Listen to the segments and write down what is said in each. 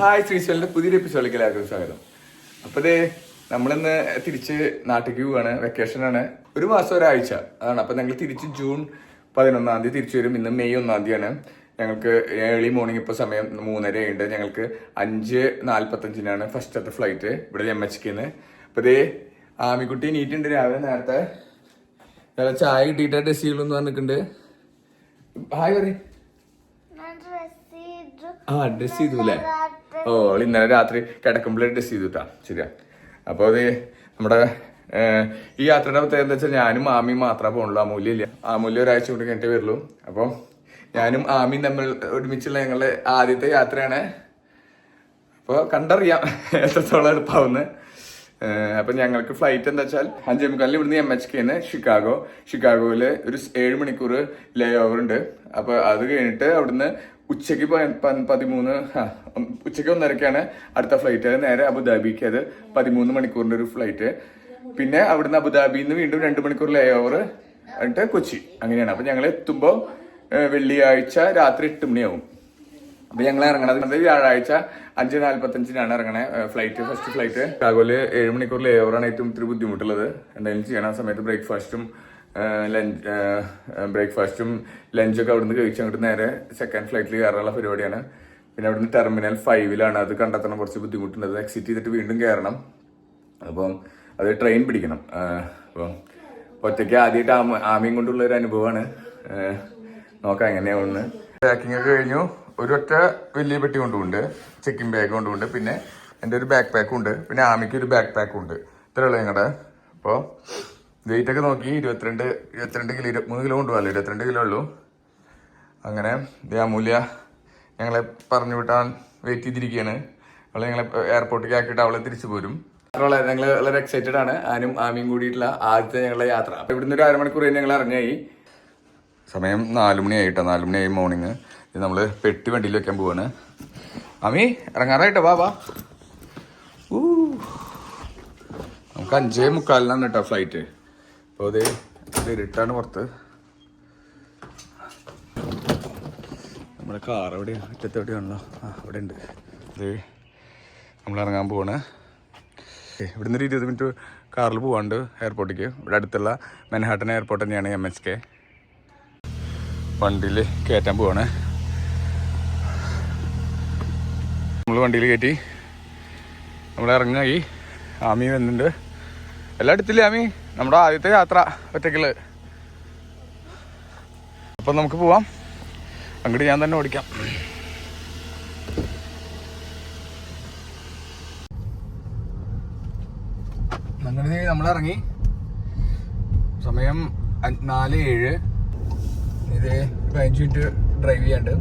Hi ശ്രീശലിന്റെ പുതിയൊരു എപ്പിസോഡിലേക്ക് എല്ലാവർക്കും സ്വാഗതം. അപ്പോൾ നമ്മളിന്ന് തിരിച്ച് നാട്ടിലേക്ക് പോവാണ്. വെക്കേഷനാണ്, ഒരു മാസം ഒരാഴ്ച അതാണ്. അപ്പോൾ ഞങ്ങൾ തിരിച്ച് ജൂൺ 11 തിരിച്ചു വരും. ഇന്ന് മെയ് 1 ഞങ്ങൾക്ക് ഏർലി മോർണിംഗ് ഇപ്പോൾ സമയം 3:30 ഞങ്ങൾക്ക് 5:45 ഫസ്റ്റത്തെ ഫ്ലൈറ്റ് ഇവിടെ MHKന്ന്. അപ്പോൾ ആമിക്കുട്ടി നീറ്റുണ്ട് രാവിലെ നേരത്തെ. നല്ല ചായ കിട്ടിയിട്ട് ഡ്രസ് ചെയ്യുള്ളൂ പറഞ്ഞിട്ടുണ്ട്. ഹായ് പറയും. ഡ്രസ് ചെയ്തു അല്ലേ? ഇന്നലെ രാത്രി കിടക്കുമ്പോഴേ ഡ്രസ് ചെയ്തുട്ടാ. ശരിയാ. അപ്പോൾ നമ്മുടെ ഈ യാത്രയുടെ പ്രത്യേകത എന്താ വെച്ചാൽ ഞാനും ആമിയും മാത്രമേ പോകുള്ളൂ. അമൂല്യ ഇല്ല. അമൂല്യ ഒരാഴ്ച കൊണ്ട് കഴിഞ്ഞിട്ടേ വരുള്ളൂ. അപ്പോൾ ഞാനും ആമിയും തമ്മിൽ ഒരുമിച്ചുള്ള ഞങ്ങളുടെ ആദ്യത്തെ യാത്രയാണ്. അപ്പോൾ കണ്ടറിയാം എത്രത്തോളം എളുപ്പമാവുന്നത്. അപ്പം ഞങ്ങൾക്ക് ഫ്ലൈറ്റ് എന്താ വെച്ചാൽ 5:45 ഇവിടുന്ന് MHKന്ന് ഷിക്കാഗോയിൽ ഒരു 7 മണിക്കൂർ ലേ ഓവർ ഉണ്ട്. അപ്പോൾ അത് കഴിഞ്ഞിട്ട് അവിടുന്ന് ഉച്ചയ്ക്ക് 1:30 അടുത്ത ഫ്ലൈറ്റ്. അത് നേരെ അബുദാബിക്ക്. അത് 13 മണിക്കൂറിന്റെ ഒരു ഫ്ലൈറ്റ്. പിന്നെ അവിടുന്ന് അബുദാബിയിൽ നിന്ന് വീണ്ടും 2 മണിക്കൂർ ലേ ഓവർ എന്നിട്ട് കൊച്ചി. അങ്ങനെയാണ്. അപ്പൊ ഞങ്ങൾ എത്തുമ്പോൾ വെള്ളിയാഴ്ച രാത്രി 8 മണിയാവും. അപ്പൊ ഞങ്ങൾ ഇറങ്ങണത് വ്യാഴാഴ്ച 5:45 ഇറങ്ങണേ ഫ്ലൈറ്റ്. ഫസ്റ്റ് ഫ്ലൈറ്റ് ഷിക്കാഗോയില് 7 മണിക്കൂർ ലേ ഓവറാണ് ഏറ്റവും ഇത്തിരി ബുദ്ധിമുട്ടുള്ളത്. എന്തെങ്കിലും ചെയ്യണം. ആ സമയത്ത് ബ്രേക്ക്ഫാസ്റ്റും ലഞ്ചൊക്കെ അവിടുന്ന് കഴിച്ച് അങ്ങോട്ട് നേരെ സെക്കൻഡ് ഫ്ലൈറ്റിൽ കയറാനുള്ള പരിപാടിയാണ്. പിന്നെ അവിടുന്ന് ടെർമിനൽ 5 അത് കണ്ടെത്തണം. കുറച്ച് ബുദ്ധിമുട്ടുണ്ട്. അത് എക്സിറ്റ് ചെയ്തിട്ട് വീണ്ടും കയറണം. അപ്പം അത് ട്രെയിൻ പിടിക്കണം. അപ്പം ഒറ്റയ്ക്ക് ആദ്യമായിട്ട് ആമിയും കൊണ്ടുള്ള ഒരു അനുഭവമാണ്. നോക്കാം എങ്ങനെയാവുന്ന്. പാക്കിംഗ് ഒക്കെ കഴിഞ്ഞു. ഒരൊറ്റ വലിയ പെട്ടി കൊണ്ടുപോണ്ട്, ചെക്കിംഗ് ബാഗ് കൊണ്ടുപോണ്ട്, പിന്നെ എൻ്റെ ഒരു ബാക്ക് പാക്കും ഉണ്ട്, പിന്നെ ആമിക്ക് ഒരു ബാക്ക് പാക്കും ഉണ്ട്. ഇത്രയുള്ളൂ ഞങ്ങളുടെ. അപ്പോൾ വെയിറ്റ് ഒക്കെ നോക്കി 22 കിലോ 23 കിലോ കൊണ്ടുപോകാമല്ലോ. 22 കിലോ ഉള്ളൂ. അങ്ങനെ അമൂല്യ ഞങ്ങളെ പറഞ്ഞു വിട്ടാൻ വെയിറ്റ് ചെയ്തിരിക്കുകയാണ്. അവളെ ഞങ്ങളെ എയർപോർട്ടിലേക്ക് ആക്കിയിട്ട് അവളെ തിരിച്ചു പോരും. ഞങ്ങൾ വളരെ എക്സൈറ്റഡ് ആണ്. ആമിയും കൂടിയിട്ടുള്ള ആദ്യത്തെ ഞങ്ങളുടെ യാത്ര. അപ്പോൾ ഇവിടുന്ന് ഒരു 1/2 മണിക്കൂർ കഴിഞ്ഞ് ഞങ്ങൾ ഇറങ്ങിയായി. സമയം 4 മണിയായിട്ടോ. 4 മണിയായി മോർണിംഗ്. ഇത് നമ്മൾ പെട്ടി വണ്ടിയിൽ വെക്കാൻ പോവാണ്. ആമി ഇറങ്ങാറായിട്ടോ. വാ നമുക്ക് 5:45 കേട്ടോ ഫ്ലൈറ്റ്. അപ്പോൾ അത് ഇരുട്ടാണ് പുറത്ത്. നമ്മുടെ കാർ എവിടെ അറ്റത്ത് എവിടെയാണല്ലോ. അവിടെ ഉണ്ട്. അത് നമ്മൾ ഇറങ്ങാൻ പോവാണ്. ഇവിടുന്ന് ഒരു 20 മിനിറ്റ് കാറിൽ പോവാണ്ട് എയർപോർട്ടിലേക്ക്. ഇവിടെ അടുത്തുള്ള മാൻഹാട്ടൻ എയർപോർട്ട് തന്നെയാണ് MHK. വണ്ടിയിൽ കയറ്റാൻ പോവാണ്. നമ്മൾ വണ്ടിയിൽ കയറ്റി നമ്മൾ ഇറങ്ങായി. ആമി വന്നിട്ടുണ്ട്. എല്ലാം എടുത്തില്ലേ ആമി? നമ്മുടെ ആദ്യത്തെ യാത്ര ഒറ്റയ്ക്കുള്ള. അപ്പം നമുക്ക് പോവാം. അങ്ങോട്ട് ഞാൻ തന്നെ ഓടിക്കാം. അങ്ങനെ നമ്മളിറങ്ങി. സമയം 4:07. ഇത് 15 മിനിറ്റ് ഡ്രൈവ് ചെയ്യാണ്ട്.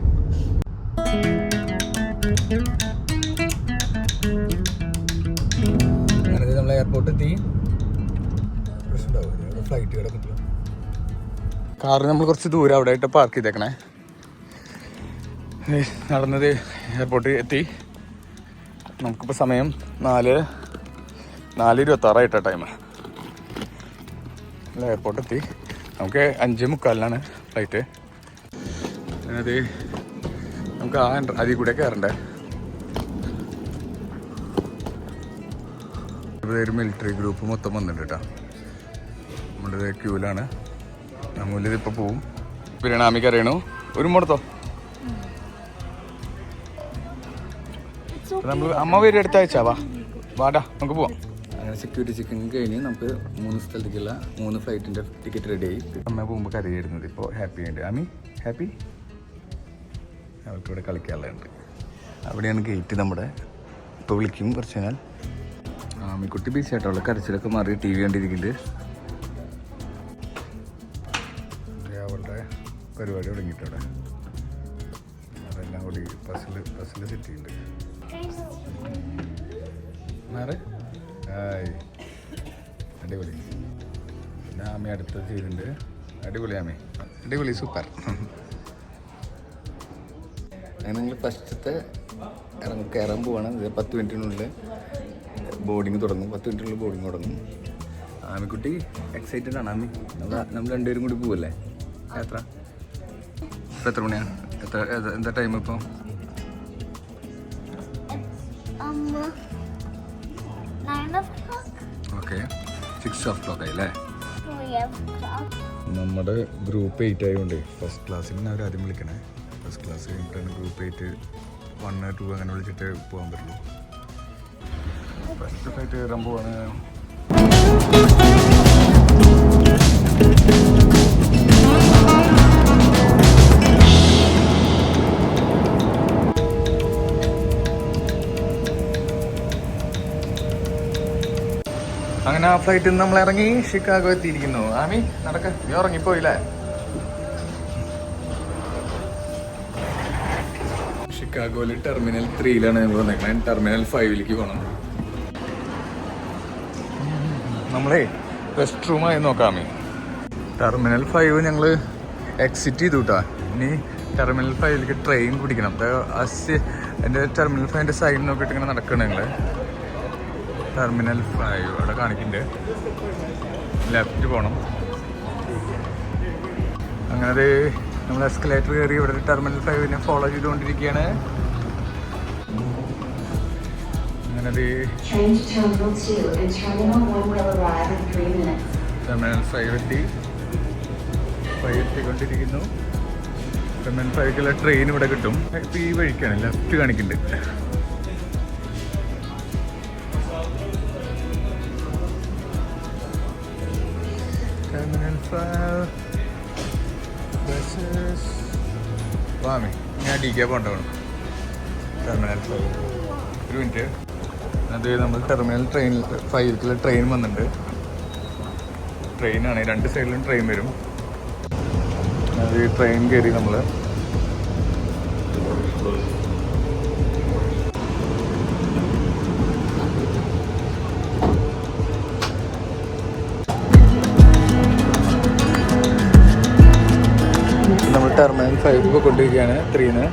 അങ്ങനെ നമ്മൾ എയർപോർട്ട് എത്തി. ഫ്ലൈറ്റ് കിടക്കുന്നുണ്ടല്ലോ. കാറ് നമ്മൾ കുറച്ച് ദൂരം അവിടെ ആയിട്ട് പാർക്ക് ചെയ്തേക്കണേ. നടന്നത് എയർപോർട്ടിൽ എത്തി. നമുക്കിപ്പോൾ സമയം 4:26 ടൈം. എയർപോർട്ട് എത്തി. നമുക്ക് 5:45 ഫ്ലൈറ്റ്. അത് നമുക്ക് അതിൽ കൂടെ കയറണ്ടേ. ഒരു മിലിറ്ററി ഗ്രൂപ്പ് മൊത്തം വന്നിട്ടുണ്ട് കേട്ടോ. നമ്മുടെ ക്യൂലാണ്. നമ്മളിത് ഇപ്പോൾ പോവും. പിന്നെ ആമിക്ക് അറിയണു. ഒരു മുടത്തോ നമ്മൾ അമ്മ പേര് അടുത്ത ആഴ്ച വാടാ നമുക്ക് പോവാം. അങ്ങനെ സെക്യൂരിറ്റി ചെക്കിങ് കഴിഞ്ഞ് നമുക്ക് 3 സ്ഥലത്തേക്കുള്ള 3 ഫ്ലൈറ്റിൻ്റെ ടിക്കറ്റ് റെഡിയായി. അമ്മ പോകുമ്പോൾ കരയായിരുന്നത്. ഇപ്പോൾ ഹാപ്പി ആയിട്ട്. ആമി ഹാപ്പി? അവർക്കിവിടെ കളിക്കാനുള്ളതുണ്ട്. അവിടെയാണ് ഗേറ്റ് നമ്മുടെ. ഇപ്പോൾ വിളിക്കും കുറച്ച് കഴിഞ്ഞാൽ. ആമിക്കുട്ടി ബീച്ച് ആയിട്ടുള്ള കരച്ചിലൊക്കെ മാറി TV കണ്ടിരിക്കുന്നുണ്ട്. അവളുടെ പരിപാടി തുടങ്ങിയിട്ടവിടെ. അതെല്ലാം കൂടി ബസ്സിൽ സെറ്റ് ചെയ്യുന്നുണ്ട്. ഹായ് അടിപൊളി. പിന്നെ ആമി അടുത്തത് ചെയ്തിട്ടുണ്ട്. അടിപൊളി ആമി, അടിപൊളി, സൂപ്പർ. അങ്ങനെ നിങ്ങൾ ഫസ്റ്റത്തെ കയറാൻ പോവാണ്. 10 മിനിറ്റിനുള്ളിൽ ബോർഡിങ് തുടങ്ങും. 10 മിനിറ്റിനുള്ളിൽ ബോർഡിങ് തുടങ്ങും. ആമിക്കുട്ടി എക്സൈറ്റഡ് ആണ്. ആമി നമ്മൾ രണ്ടുപേരും കൂടി പോവല്ലേ യാത്ര. ഇപ്പം എത്ര മണിയാണ്? എന്താ ടൈം ഇപ്പോൾ? ഓക്കെ 6 ആയില്ലേ? നമ്മുടെ ഗ്രൂപ്പ് 8 ആയതുകൊണ്ട് ഫസ്റ്റ് ക്ലാസ്സിൽ അവർ ആദ്യം വിളിക്കണേ. ഫസ്റ്റ് ക്ലാസ് കഴിഞ്ഞിട്ടാണ് ഗ്രൂപ്പ് 8 1, 2 അങ്ങനെ വിളിച്ചിട്ട് പോകാൻ പറ്റുള്ളൂ. ഫസ്റ്റ് ഫ്ലൈറ്റ് കയറാൻ പോവാണ്. അങ്ങനെ ആ ഫ്ലൈറ്റിൽ നിന്ന് നമ്മൾ ഇറങ്ങി ഷിക്കാഗോ എത്തിയിരിക്കുന്നു. ആമി നടക്ക, നീ ഉറങ്ങിപ്പോയില്ലേ? ഷിക്കാഗോയിൽ ടെർമിനൽ 3യിലാണ് ഞങ്ങൾ വന്നേക്കുന്നത്. ടെർമിനൽ 5ലേക്ക് പോകണം. നമ്മളേ റെസ്റ്റ് റൂമായി നോക്കാമേ. ടെർമിനൽ 5 ഞങ്ങൾ എക്സിറ്റ് ചെയ്തു കേട്ടോ. ഇനി ടെർമിനൽ 5ലേക്ക് ട്രെയിൻ പിടിക്കണം. എൻ്റെ ടെർമിനൽ 5ൻ്റെ സൈഡ് നോക്കിയിട്ട് ഇങ്ങനെ നടക്കണം ഞങ്ങൾ. ടെർമിനൽ 5 അവിടെ കാണിക്കുന്നുണ്ട്. ലെഫ്റ്റ് പോകണം. അങ്ങനെ നമ്മൾ എസ്കലേറ്റർ കയറി ഇവിടെ ടെർമിനൽ 5നെ ഫോളോ ചെയ്തുകൊണ്ടിരിക്കുകയാണ്. അങ്ങനെ ടെർമിനൽ 5 എത്തിക്കൊണ്ടിരിക്കുന്നു. ടെർമിനൽ 5ക്കുള്ള ട്രെയിൻ ഇവിടെ കിട്ടും. ഇപ്പോൾ ഈ വഴിക്കാണ്, ലെഫ്റ്റ് കാണിക്കുന്നുണ്ട്. Terminal 5 buses. വാമി ഞാൻ DK പോകേണ്ടതാണ്. ടെർമിനൽ 5 ഒരു മിനിറ്റ്. അത് നമ്മൾ ടെർമിനൽ 5ലേക്കുള്ള ട്രെയിൻ വന്നിട്ടുണ്ട്. ട്രെയിനാണ്, 2 സൈഡിലും ട്രെയിൻ വരും. അത് ട്രെയിൻ കയറി നമ്മൾ ടെർമിനൽ 5 കൊണ്ടിരിക്കുകയാണ്. 3ന്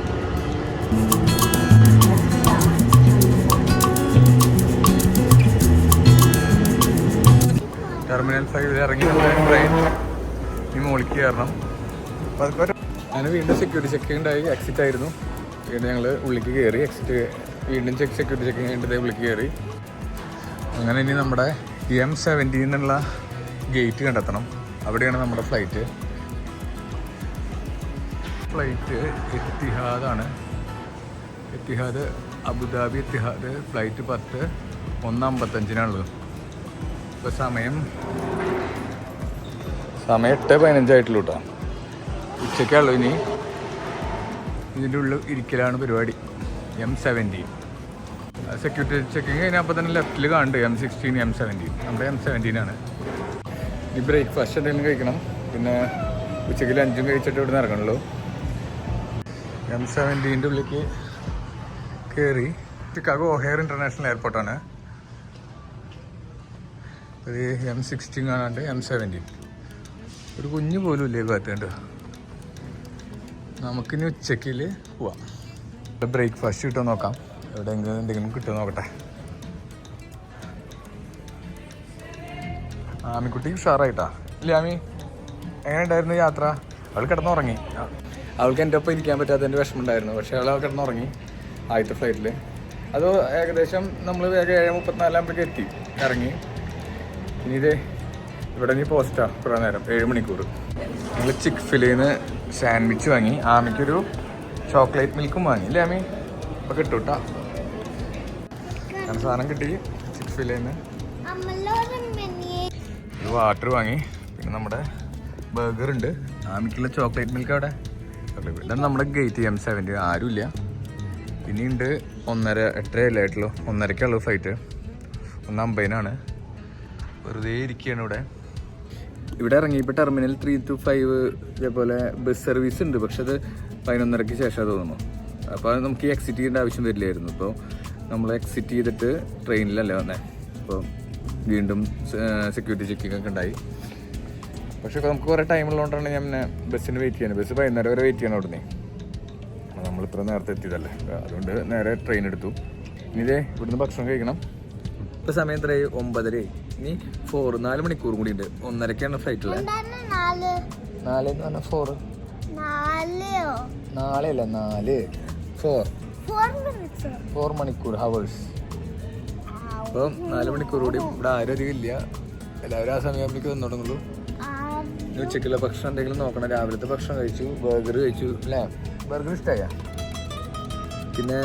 ടെർമിനൽ 5 ഇറങ്ങി ട്രെയിൻ ഈ മുകളിലേക്ക് കയറണം. അങ്ങനെ വീണ്ടും സെക്യൂരിറ്റി ചെക്കിംഗ് ഉണ്ടായി. എക്സിറ്റ് ആയിരുന്നു. വീണ്ടും ഞങ്ങൾ ഉള്ളിലേക്ക് കയറി. എക്സിറ്റ് വീണ്ടും സെക്യൂരിറ്റി ചെക്കിംഗ് കഴിഞ്ഞിട്ട് ഉള്ളിലേക്ക് കയറി. അങ്ങനെ ഇനി നമ്മുടെ M70 എന്നുള്ള ഗേറ്റ് കണ്ടെത്തണം. അവിടെയാണ് നമ്മുടെ ഫ്ലൈറ്റ്. എത്തിഹാദാണ്. എത്തിഹാദ് അബുദാബി എത്തിഹാദ് ഫ്ലൈറ്റ് 10:55 ഇപ്പോൾ സമയം 8:15 ആയിട്ടുള്ളൂ കേട്ടോ. ഉച്ചയ്ക്കുള്ളൂ. ഇനി ഇതിൻ്റെ ഉള്ളിൽ ഇരിക്കലാണ് പരിപാടി. M70 സെക്യൂരിറ്റി ചെക്കിങ് കഴിഞ്ഞാൽ അപ്പോൾ തന്നെ ലെഫ്റ്റിൽ കാണുന്നുണ്ട് M16 M17. നമ്മുടെ M17 ആണ്. ഈ ബ്രേക്ക്ഫാസ്റ്റ് എന്തെങ്കിലും കഴിക്കണം. പിന്നെ ഉച്ചയ്ക്ക് ലഞ്ചും കഴിച്ചിട്ട് ഇവിടെ നിന്ന് ഇറങ്ങണുള്ളൂ. M70 ഉള്ളിലേക്ക് കയറി. ചിക്കാഗോ ഒഹെയർ ഇൻ്റർനാഷണൽ എയർപോർട്ടാണ്. ഒരു M16 കാണാണ്ട് M17. ഒരു കുഞ്ഞു പോലും ഇല്ലേ കാറ്റുണ്ട്. നമുക്കിനി ഉച്ചയ്ക്കിൽ പോവാം. ബ്രേക്ക്ഫാസ്റ്റ് കിട്ടുമോ നോക്കാം. എവിടെയെങ്കിലും എന്തെങ്കിലും കിട്ടുമോ നോക്കട്ടെ. ആമിക്കുട്ടി ഉഷാറായിട്ടാ ഇല്ലേ ആമി? എങ്ങനെ ഉണ്ടായിരുന്നു യാത്ര? അവൾ കിടന്നുറങ്ങി. അവൾക്ക് എൻ്റെ ഒപ്പം ഇരിക്കാൻ പറ്റാത്തതിൻ്റെ വിഷമം ഉണ്ടായിരുന്നു. പക്ഷേ അവൾ കിടന്നുറങ്ങി ആദ്യത്തെ ഫ്ലൈറ്റിൽ. അത് ഏകദേശം നമ്മൾ വേഗം 7:34 എത്തി ഇറങ്ങി. ഇനി ഇത് ഇവിടെ നീ പോസ്റ്റാണ് കുറേ നേരം 7 മണിക്കൂർ. ഞങ്ങൾ ചിക്ക്-ഫിലേന്ന് സാൻഡ്വിച്ച് വാങ്ങി. ആമിക്കൊരു ചോക്ലേറ്റ് മിൽക്കും വാങ്ങി അല്ലേ ആമി? അപ്പോൾ കിട്ടും കേട്ടോ. അങ്ങനെ സാധനം കിട്ടി ചിക്ക്-ഫിലേന്ന്. ഒരു വാട്ടർ വാങ്ങി. പിന്നെ നമ്മുടെ ബർഗർ ഉണ്ട്. ആമിക്കുള്ള ചോക്ലേറ്റ് മിൽക്ക് അവിടെ. ഇതാണ് നമ്മുടെ ഗേറ്റ് M70. ആരുമില്ല. ഇനിയുണ്ട് 1:30 8:30 ആയിട്ടുള്ളൂ. 1:30 ഫ്ലൈറ്റ്. 1:50 വെറുതെ ഇരിക്കുകയാണ് ഇവിടെ. ഇവിടെ ഇറങ്ങിയപ്പോൾ ടെർമിനൽ 3 to 5 ഇതേപോലെ ബസ് സർവീസ് ഉണ്ട്. പക്ഷെ അത് 11:30 ശേഷം തോന്നുന്നു. അപ്പോൾ നമുക്ക് ഈ എക്സിറ്റ് ചെയ്യേണ്ട ആവശ്യം വരില്ലായിരുന്നു. ഇപ്പോൾ നമ്മൾ എക്സിറ്റ് ചെയ്തിട്ട് ട്രെയിനിലല്ലേ വന്നേ. അപ്പോൾ വീണ്ടും സെക്യൂരിറ്റി ചെക്കിംഗ് ഒക്കെ ഉണ്ടായി. പക്ഷേ നമുക്ക് കുറേ ടൈമുള്ളതുകൊണ്ടാണ് ഞാൻ പിന്നെ ബസ്സിന് വെയിറ്റ് ചെയ്യുന്നത്. ബസ് 11:30 വരെ വെയിറ്റ് ചെയ്യണം അവിടുന്ന്. നമ്മൾ ഇത്ര നേരത്തെ എത്തിയതല്ലേ, അതുകൊണ്ട് നേരെ ട്രെയിൻ എടുത്തു. ഇനി ഇതേ ഇവിടുന്ന് ഭക്ഷണം കഴിക്കണം. ഇപ്പോൾ സമയം എത്രയായി? 9:30. ഇനി 4 മണിക്കൂർ കൂടി ഉണ്ട്. 1:30 ഫ്ലൈറ്റില്ലേ? 4 എന്ന് പറഞ്ഞാൽ 4 4 മണിക്കൂർ ഹവേഴ്സ്. അപ്പം 4 മണിക്കൂർ കൂടി ഇവിടെ ആരും അധികം ഇല്ല. എല്ലാവരും ആ സമയമാകുമ്പോഴേക്ക് വന്നു തുടങ്ങുള്ളൂ. ഉച്ചക്കുള്ള ഭക്ഷണം എന്തെങ്കിലും നോക്കണം. രാവിലത്തെ ഭക്ഷണം കഴിച്ചു, ബർഗർ കഴിച്ചു അല്ലേ? ബർഗർ ഇഷ്ടമായ? പിന്നെ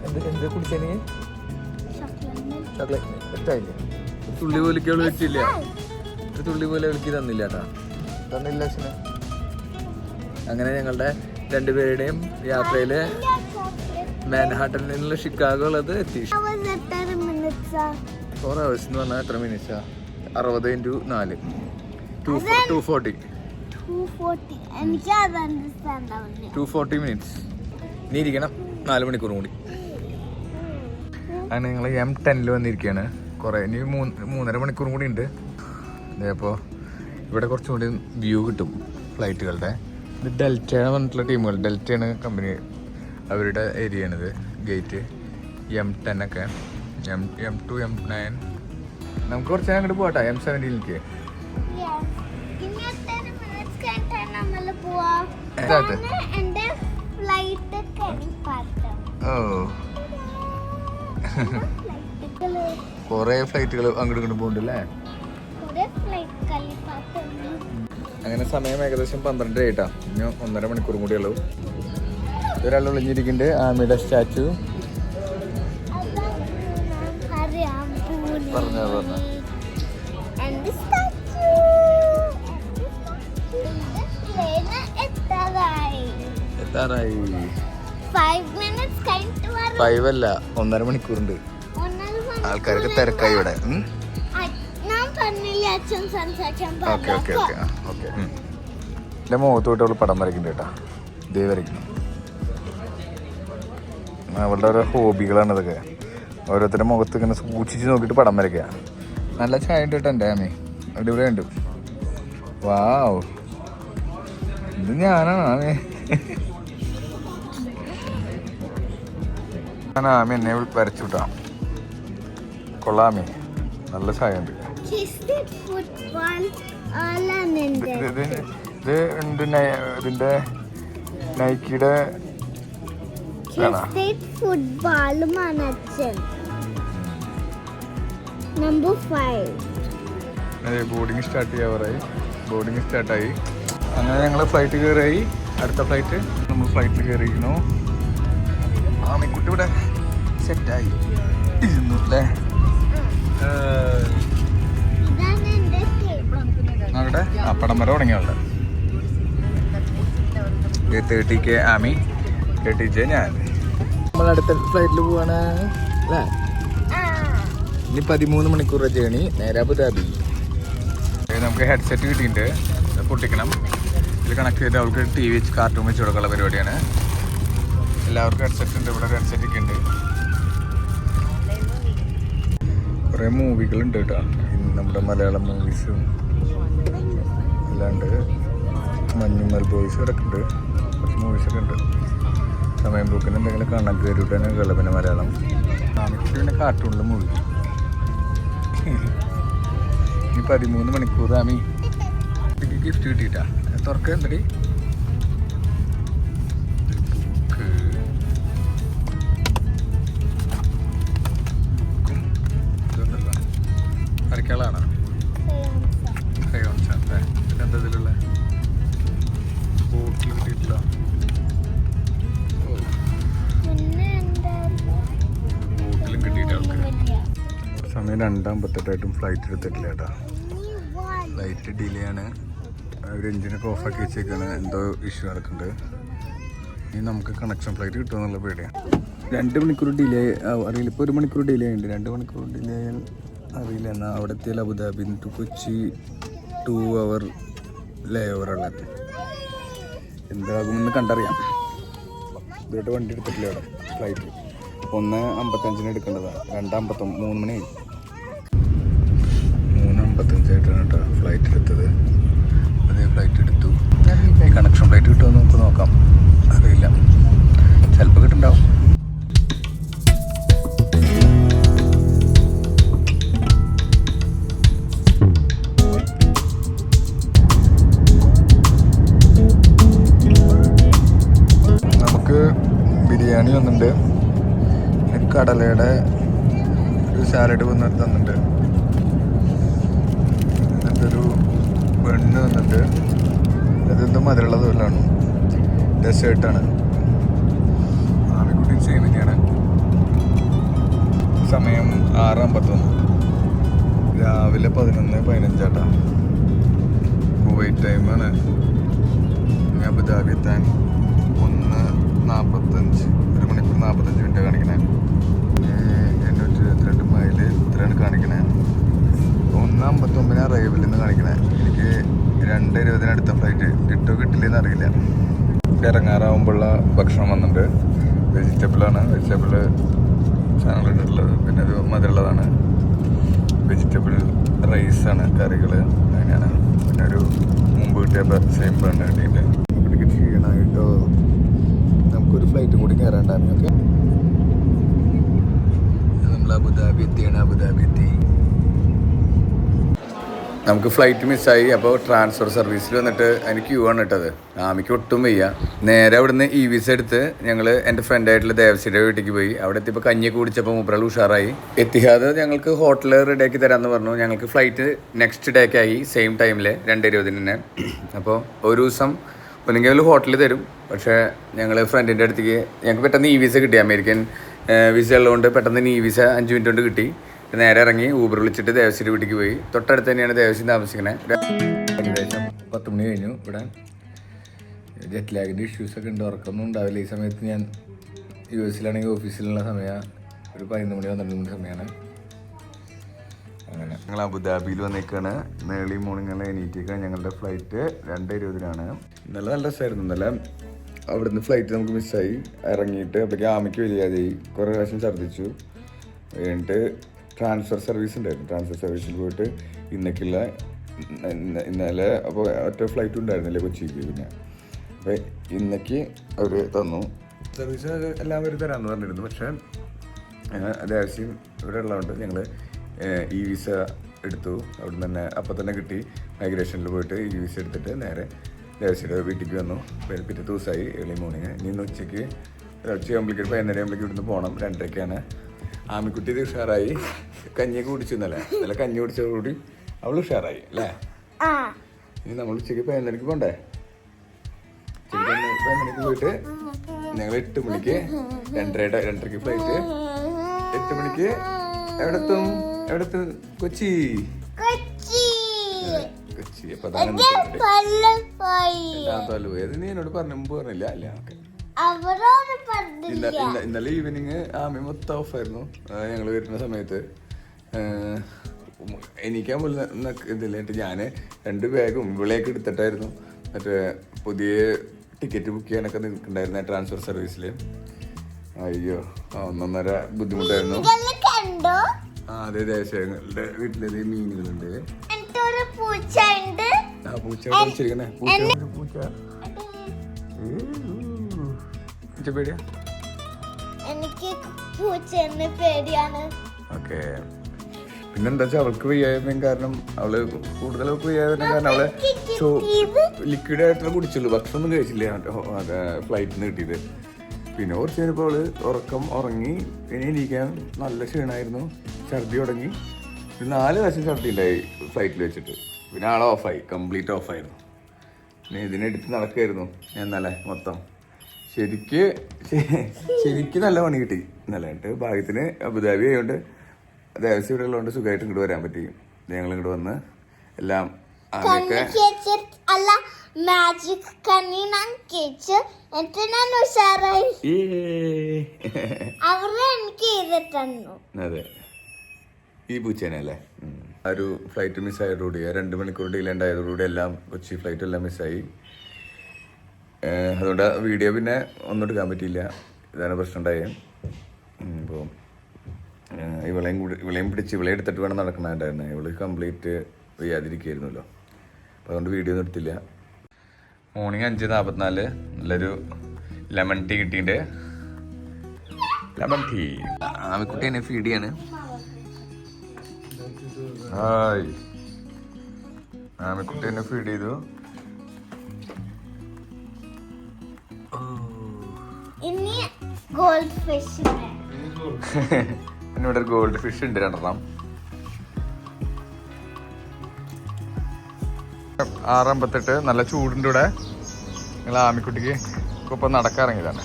എന്ത് കുടിച്ചാൽ ചോക്ലേറ്റ് ഇഷ്ടമായില്ലേ? തുള്ളി പോലിക്ക് അവൾ വെച്ചില്ല, ഒരു തുള്ളി പോലെ അവൾക്ക് തന്നില്ല കേട്ടാ, തന്നില്ല അച്ഛന്. അങ്ങനെ ഞങ്ങളുടെ രണ്ടുപേരുടെയും യാത്രയില് മാൻഹാട്ടനിൽ നിന്നുള്ള ഷിക്കാഗോ ഉള്ളത് എത്തി. 4 hours എന്ന് പറഞ്ഞാൽ എത്ര മിനിറ്റ്സാ? 60 × 4 240 മിനിറ്റ്സ്. നീ ഇരിക്കണം 4 മണിക്കൂർ കൂടി. അങ്ങനെ ഞങ്ങൾ M10 വന്നിരിക്കുകയാണ്. കുറേ ഇനി 3.5 മണിക്കൂർ കൂടി ഉണ്ട്. അപ്പോൾ ഇവിടെ കുറച്ചും കൂടി വ്യൂ കിട്ടും ഫ്ലൈറ്റുകളുടെ. ഇത് ഡെൽറ്റ പറഞ്ഞിട്ടുള്ള ടീമുകൾ, ഡെൽറ്റയാണ് കമ്പനി, അവരുടെ ഏരിയയാണിത്. ഗേറ്റ് M10 ഒക്കെ, M2 M9. നമുക്ക് കുറച്ച് അങ്ങോട്ട് പോകട്ടെ M17ലേക്ക്. കൊറേ ഫ്ലൈറ്റുകൾ അങ്ങോട്ട് ഇങ്ങോട്ട് പോകുന്നുണ്ടല്ലേ. അങ്ങനെ സമയം ഏകദേശം 12 ആയിട്ടാ. ഇനി 1.5 മണിക്കൂർ കൂടി ഉള്ളൂ. ഒരാൾ ഒളിഞ്ഞിരിക്കുന്നുണ്ട്, ആമിയുടെ സ്റ്റാച്ചു. പറഞ്ഞോ. എത്താറായി. 5 അല്ല, 1.5 മണിക്കൂറുണ്ട്. ആൾക്കാർക്ക് തിരക്കായി ഇവിടെ. എന്റെ മുഖത്തോട്ട് പടം വരയ്ക്കുന്നുണ്ട് കേട്ടാ. ഇതേ വരയ്ക്കുന്നു. അവളുടെ ഓരോ ഹോബികളാണ് ഇതൊക്കെ. ഓരോരുത്തരുടെ മുഖത്ത് ഇങ്ങനെ സൂക്ഷിച്ച് നോക്കിയിട്ട് പടം വരയ്ക്കുക. നല്ല ചായ ഉണ്ട് കേട്ടോ എൻ്റെ ആമി, അടിപൊളി ഉണ്ട്. വാവ്, ഇത് ഞാനാണ് ആമി. ആമി എന്നെ വരച്ചു വിട്ടാ. കൊള്ളാമി, നല്ല ചായ ഉണ്ട്. ഇതിന്റെ നൈക്കിയുടെ ബോർഡിങ് സ്റ്റാർട്ട് ചെയ്യാറായി. ബോർഡിങ് സ്റ്റാർട്ടായി. അങ്ങനെ ഞങ്ങൾ ഫ്ലൈറ്റ് കയറായി. അടുത്ത ഫ്ലൈറ്റ് നമ്മൾ ഫ്ലൈറ്റിൽ കയറിയിരിക്കുന്നു. ആമിക്കുട്ടി ഇവിടെ സെറ്റായി ഇരുന്നു അല്ലേ. അവിടെ പടം വരെ തുടങ്ങിയുണ്ട്. 30K ആമി, 30J ഞാൻ. നമ്മൾ അടുത്ത ഫ്ലൈറ്റിൽ പോവാണ് അല്ലേ. ഇനി 13 മണിക്കൂർ ജേണി നേരെ അബുദാബി. നമുക്ക് ഹെഡ്സെറ്റ് കിട്ടിയിട്ടുണ്ട്, പൊട്ടിക്കണം. ഇതിൽ കണക്ട് ചെയ്ത് അവൾക്ക് TV വെച്ച് കാർട്ടൂൺ വെച്ച് കൊടുക്കാനുള്ള പരിപാടിയാണ്. എല്ലാവർക്കും ഹെഡ്സെറ്റ് ഉണ്ട്. ഇവിടെ ഹെഡ്സെറ്റ് ഒക്കെ ഉണ്ട്. കുറേ മൂവികളുണ്ട് കേട്ടോ, നമ്മുടെ മലയാളം മൂവീസും അല്ലാണ്ട് മഞ്ഞുമൽ ബോയ്സ് കിടക്കുന്നുണ്ട്. കുറച്ച് മൂവീസൊക്കെ ഉണ്ട്. സമയം പോക്കിന് എന്തെങ്കിലും കാണാൻ കയറിയിട്ടാണ് കേരളം. പിന്നെ മലയാളം പിന്നെ കാർട്ടൂണിലെ മൂവി. ഇനി 13 മണിക്കൂർ ആമി ഗിഫ്റ്റ് കിട്ടിയിട്ടാ. തുറക്ക എന്തടി വരയ്ക്കാളാണ്. ക്രയോൺസാണ് പിന്നെ എന്താ ഇതിലുള്ള ബോട്ടിൽ കിട്ടിയിട്ടില്ല. ബോട്ടിലും കിട്ടിയിട്ട് ആൾക്ക്. സമയം 2:58 ഫ്ലൈറ്റ് എടുത്തിട്ടില്ല കേട്ടോ. ഫ്ലൈറ്റ് ഡിലേ ആണ്. അവർ എഞ്ചിനൊക്കെ ഓഫാക്കി വെച്ചേക്കാണ്. എന്തോ ഇഷ്യൂ നടക്കുന്നുണ്ട്. ഇനി നമുക്ക് കണക്ഷൻ ഫ്ലൈറ്റ് കിട്ടുമെന്നുള്ള പേടിയാണ്. 2 മണിക്കൂർ ഡിലേ അറിയില്ല. ഇപ്പോൾ 1 മണിക്കൂർ ഡിലേ ഉണ്ട്. 2 മണിക്കൂർ ഡിലേ അറിയില്ല. എന്നാൽ അവിടെ എത്തിയാൽ അബുദാബി ടു കൊച്ചി 2 hour ലേ ഓവറുള്ളത്. എന്താകുമെന്ന് കണ്ടറിയാം. ഇതോട്ട് വണ്ടി എടുത്തിട്ടില്ല അവിടെ. ഫ്ലൈറ്റ് 1:55 എടുക്കേണ്ടതാണ്. 2:53 3 മണി 3:55 കേട്ടോ ഫ്ലൈറ്റ് എടുത്തത്. അതേ ഫ്ലൈറ്റ് എടുത്തു. ഈ കണക്ഷൻ ഫ്ലൈറ്റ് കിട്ടുമെന്ന് നമുക്ക് നോക്കാം. അറിയില്ല, ചിലപ്പോൾ കിട്ടുന്നുണ്ടാവും. നമുക്ക് ബിരിയാണി വന്നിട്ടുണ്ട്. കടലയുടെ ഒരു സാലഡ് വന്നിട്ട് തന്നിട്ട് എന്നിട്ടൊരു ബണ്ണ് വന്നിട്ട് അതെന്തും മധുരമുള്ളത് പോലാണ്. ഡെസേർട്ടാണ്. ആമിക്കുട്ടി സെയിം തന്നെയാണ്. സമയം 6:51 രാവിലെ 11:15 കുവൈറ്റ് ടൈമാണ്. അബുദാബി എത്താൻ 1:45 1 മണിക്കൂർ 45 മിനിറ്റ് കാണിക്കണേ. 822 മൈല് ഇത്രയാണ് കാണിക്കണേ. 1:59 അറൈവലിൽ നിന്ന് കാണിക്കണേ. എനിക്ക് 2:20 അടുത്ത ഫ്ലൈറ്റ് കിട്ടുമോ കിട്ടില്ലെന്ന് അറിയില്ല. ഇറങ്ങാറാവുമ്പോഴുള്ള ഭക്ഷണം വന്നിട്ടുണ്ട്. വെജിറ്റബിളാണ്. വെജിറ്റബിൾ സാധനങ്ങളിട്ടുള്ളത്. പിന്നെ അത് മധുരമുള്ളതാണ്. വെജിറ്റബിൾ റൈസാണ്, കറികൾ അങ്ങനെയാണ്. പിന്നെ ഒരു മുമ്പ് കിട്ടിയ സെയിം ബണ്ണ് കിട്ടിയിട്ട് ഇവിടേക്ക് ക്ഷീണമായിട്ടോ. നമുക്കൊരു ഫ്ലൈറ്റും കൂടി കയറാണ്ടായിരുന്നു. ഓക്കെ, നമ്മൾ അബുദാബി എത്തിയാണ്. അബുദാബി എത്തി. നമുക്ക് ഫ്ലൈറ്റ് മിസ്സായി. അപ്പോൾ ട്രാൻസ്ഫർ സർവീസിൽ വന്നിട്ട് അതിന് ക്യൂ ആണ് ഇട്ടത്. ആമിക്ക് ഒട്ടും വയ്യ. നേരെ അവിടുന്ന് ഇ വിസ എടുത്ത് ഞങ്ങൾ എൻ്റെ ഫ്രണ്ടായിട്ടുള്ള ദേവസിയുടെ വീട്ടിലേക്ക് പോയി. അവിടെ എത്തിയപ്പോൾ കഞ്ഞിയൊക്കെ കുടിച്ചപ്പോൾ മൂപ്പരാൾ ഉഷാറായി. എത്തിഹാദ് ഞങ്ങൾക്ക് ഹോട്ടൽ റെഡിയാക്കി തരാമെന്ന് പറഞ്ഞു. ഞങ്ങൾക്ക് ഫ്ലൈറ്റ് നെക്സ്റ്റ് ഡേക്കായി സെയിം ടൈമിൽ 2:20 തന്നെ. അപ്പോൾ ഒരു ദിവസം ഒന്നെങ്കിൽ ഹോട്ടലിൽ തരും. പക്ഷേ ഞങ്ങൾ ഫ്രണ്ടിൻ്റെ അടുത്തേക്ക് ഞങ്ങൾക്ക് പെട്ടെന്ന് ഇ വിസ കിട്ടി. അമേരിക്കൻ വിസ ഉള്ളതുകൊണ്ട് പെട്ടെന്ന് ഇ വിസ 5 മിനിറ്റ് കൊണ്ട് കിട്ടി. നേരെ ഇറങ്ങി ഊബർ വിളിച്ചിട്ട് ദേവസിയുടെ വീട്ടിലേക്ക് പോയി. തൊട്ടടുത്ത് തന്നെയാണ് ദേവസി താമസിക്കുന്നത്. ഏകദേശം 10 മണി കഴിഞ്ഞു. ഇവിടെ ജെറ്റ് ലാഗിൻ്റെ ഇഷ്യൂസൊക്കെ ഉണ്ട്. ഉറക്കമൊന്നും ഉണ്ടാവില്ല. ഈ സമയത്ത് ഞാൻ US-ലാണെങ്കിൽ ഓഫീസിലുള്ള സമയം ഒരു 11 മണി 12 മണി സമയമാണ്. അങ്ങനെ ഞങ്ങൾ അബുദാബിയിൽ വന്നേക്കാണ്. Early morning എണീറ്റേക്കാണ്. ഞങ്ങളുടെ ഫ്ലൈറ്റ് 2:20 ഇന്നലെ നല്ല രസമായിരുന്നു. ഇന്നലെ അവിടുന്ന് ഫ്ലൈറ്റ് നമുക്ക് മിസ്സായി. ഇറങ്ങിയിട്ട് അപ്പോഴേക്കും ആമിക്ക് വലിയാതായി. കുറേ പ്രാവശ്യം ഛർദ്ദിച്ചു. എന്നിട്ട് ട്രാൻസ്ഫർ സർവീസ് ഉണ്ടായിരുന്നു. ട്രാൻസ്ഫർ സർവീസിൽ പോയിട്ട് ഇന്നലെ അപ്പോൾ ഒറ്റ ഫ്ലൈറ്റ് ഉണ്ടായിരുന്നില്ലേ കൊച്ചിക്ക്. പിന്നെ അപ്പോൾ ഇന്നേക്ക് അവർ തന്നു സർവീസ്. എല്ലാവരും തരാമെന്ന് പറഞ്ഞിരുന്നു. പക്ഷേ അത്യാവശ്യം ഇവിടെ ഉള്ളതുകൊണ്ട് ഞങ്ങൾ ഇ വിസ എടുത്തു. അവിടെ നിന്ന് തന്നെ അപ്പം തന്നെ കിട്ടി. മൈഗ്രേഷനിൽ പോയിട്ട് ഇ വിസ എടുത്തിട്ട് നേരെ ദേവസിയുടെ വീട്ടിലേക്ക് വന്നു. പിറ്റേ ദിവസമായി ഏർലി മോർണിംഗ്. ഇന്ന് ഉച്ചയ്ക്ക് ആകുമ്പോഴേക്കും 11:30 ഇവിടുന്ന് പോകണം. 2:30 ആമിക്കുട്ടി ഉഷാറായി. കഞ്ഞിയൊക്കെ കുടിച്ചു. ഇന്നലെ കഞ്ഞി കുടിച്ചതോടുകൂടി അവൾ ഉഷാറായി അല്ലേ? ഇനി നമ്മൾ ഉച്ചയ്ക്ക് 11:30 പോകണ്ടേ? ഉച്ചയ്ക്ക് 11:30 പോയിട്ട് ഞങ്ങൾ 8 മണിക്ക് 2:30 ഫ്ലൈറ്റ്. 8 മണിക്ക് എവിടെത്തും? കൊച്ചി. അപ്പൊ നീ എന്നോട് പറഞ്ഞു മുമ്പ് പറഞ്ഞില്ല അല്ലേ? ഓക്കെ. ഇന്നലെ ഈവനിങ് ആമി മൊത്തം ഓഫായിരുന്നു. ഞങ്ങൾ വരുന്ന സമയത്ത് എനിക്കാൻ പോലും ഇതില്ലായിട്ട് ഞാൻ 2 ബാഗും ഇവിളേക്ക് എടുത്തിട്ടായിരുന്നു മറ്റേ പുതിയ ടിക്കറ്റ് ബുക്ക് ചെയ്യാനൊക്കെ നിൽക്കണ്ടായിരുന്ന ട്രാൻസ്ഫർ സർവീസിൽ. അയ്യോ 1.5 ബുദ്ധിമുട്ടായിരുന്നു. അതെ, ദേശങ്ങളുടെ വീട്ടിലെ മീനുകളുണ്ട്. പൂച്ച വിളിച്ചിരിക്കണേ. പൂച്ച പേടിയാ? എനിക്ക് പൂച്ചേനെ പേടിയാണ്. ഓക്കെ. പിന്നെന്താ വെച്ചാൽ അവൾക്ക് വയ്യായ്മയും കാരണം അവള് കൂടുതലൊക്കെ വയ്യായ്മ കാരണം അവളെ ലിക്വിഡ് ആയിട്ടുള്ള കുടിച്ചുള്ളൂ. ഭക്ഷണമൊന്നും കഴിച്ചില്ല ഫ്ലൈറ്റിൽ നിന്ന് കിട്ടിയത്. പിന്നെ കുറച്ച് കഴിഞ്ഞപ്പോൾ അവള് ഉറങ്ങി. ഇനി എണീക്കാൻ നല്ല ക്ഷീണമായിരുന്നു. ഛർദി തുടങ്ങി. 4 പ്രാവശ്യം ഛർദി ഉണ്ടായി ഫ്ലൈറ്റിൽ വെച്ചിട്ട്. പിന്നെ ആളെ ഓഫായി, കംപ്ലീറ്റ് ഓഫായിരുന്നു. പിന്നെ ഇതിനെടുത്ത് നടക്കുമായിരുന്നു ഞാൻ ഇന്നലെ മൊത്തം. ശരിക്ക് നല്ല പണി കിട്ടി ഇന്നലെ. ഭാഗ്യത്തിന് അബുദാബി ആയതുകൊണ്ട് ദേവസ്വം ഇവിടെ ഉള്ളതുകൊണ്ട് സുഖമായിട്ട് ഇങ്ങോട്ട് വരാൻ പറ്റി. ഞങ്ങൾ ഇങ്ങോട്ട് വന്ന് എല്ലാം ആദ്യമൊക്കെ അതെ ഈ പൂച്ചേനല്ലേ. ഒരു ഫ്ലൈറ്റ് മിസ്സായതോടുകൂടി 2 മണിക്കൂർ ഡിലേ ഉണ്ടായതോടുകൂടി എല്ലാം കൊച്ചി ഫ്ലൈറ്റ് എല്ലാം മിസ്സായി. അതുകൊണ്ട് വീഡിയോ പിന്നെ ഒന്നും എടുക്കാൻ പറ്റിയില്ല. ഇതാണ് പ്രശ്നം ഉണ്ടായത്. അപ്പോൾ ഇവളെയും പിടിച്ച് ഇവളെ എടുത്തിട്ട് വേണം നടക്കണമായിട്ടായിരുന്നു. ഇവള് കംപ്ലീറ്റ് വയ്യാതിരിക്കുകയായിരുന്നല്ലോ. അപ്പോൾ അതുകൊണ്ട് വീഡിയോ ഒന്നും എടുത്തില്ല. മോർണിംഗ് 5:44 നല്ലൊരു ലെമൺ ടീ കിട്ടിയിട്ട് ലെമൺ ടീ ആമിക്കുട്ടി എന്നെ ഫീഡ് ചെയ്യാണ്. ഹായ്, ആമിക്കുട്ടി എന്നെ ഫീഡ് ചെയ്തു. പിന്നെ ഇവിടെ ഒരു ഗോൾഡ് ഫിഷ് ഉണ്ട് 2 6:58 നല്ല ചൂടിൻ്റെ ഇവിടെ നിങ്ങൾ ആമിക്കുട്ടിക്ക് ഇപ്പം നടക്കാറിങ്ങിയതാണ്.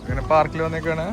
ഇങ്ങനെ പാർക്കിൽ വന്നേക്കാണ്.